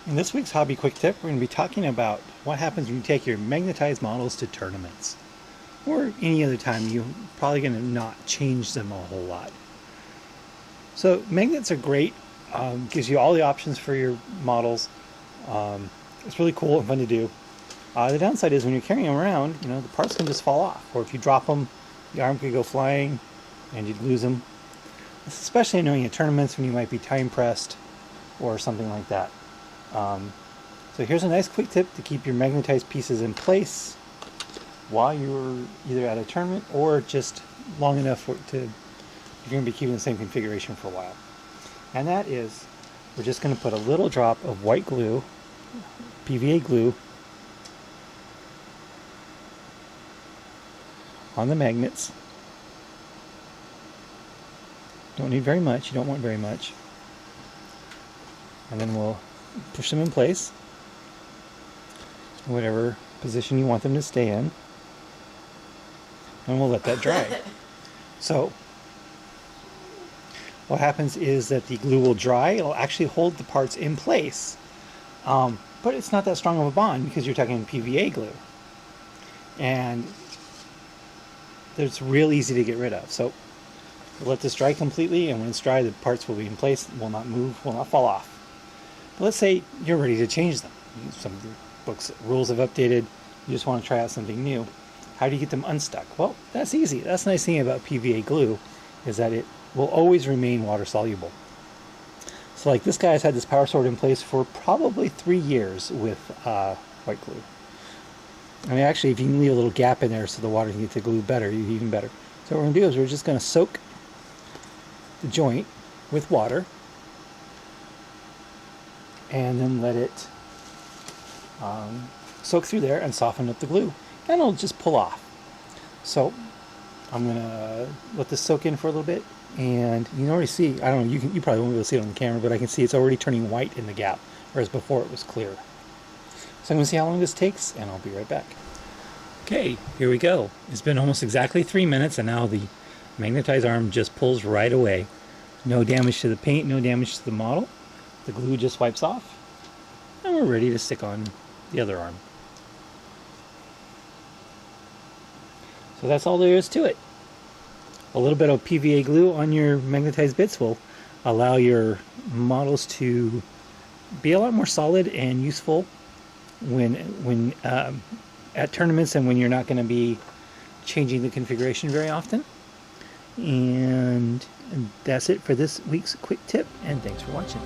In this week's Hobby Quick Tip, we're going to be talking about what happens when you take your magnetized models to tournaments. Or any other time, you're probably going to not change them a whole lot. So magnets are great, gives you all the options for your models. It's really cool and fun to do. The downside is when you're carrying them around, the parts can just fall off. Or if you drop them, the arm could go flying and you'd lose them. It's especially annoying at tournaments when you might be time pressed or something like that. So here's a nice quick tip to keep your magnetized pieces in place while you're either at a tournament or just long enough you're going to be keeping the same configuration for a while. And that is, we're just going to put a little drop of white glue, PVA glue, on the magnets. Don't need very much, you don't want very much. And then we'll push them in place, whatever position you want them to stay in, and we'll let that dry. So what happens is that the glue will dry. It'll actually hold the parts in place, but it's not that strong of a bond because you're talking PVA glue, and it's real easy to get rid of. So we'll let this dry completely, and when it's dry, the parts will be in place, will not move, will not fall off. But let's say you're ready to change them. Some of the books' rules have updated. You just want to try out something new. How do you get them unstuck? Well, that's easy. That's the nice thing about PVA glue, is that it will always remain water soluble. So like this guy's had this power sword in place for probably 3 years with white glue. I mean, actually, if you can leave a little gap in there so the water can get to glue better, even better. So what we're going to do is we're just going to soak the joint with water and then let it soak through there and soften up the glue, and it'll just pull off. So I'm gonna let this soak in for a little bit, and you can already see, I don't know, you probably won't be able to see it on the camera, but I can see it's already turning white in the gap, whereas before it was clear. So I'm gonna see how long this takes, and I'll be right back. Okay, here we go. It's been almost exactly 3 minutes, and now the magnetized arm just pulls right away. No damage to the paint, no damage to the model. The glue just wipes off, and we're ready to stick on the other arm. So that's all there is to it. A little bit of PVA glue on your magnetized bits will allow your models to be a lot more solid and useful when at tournaments and when you're not going to be changing the configuration very often. And that's it for this week's quick tip, and thanks for watching.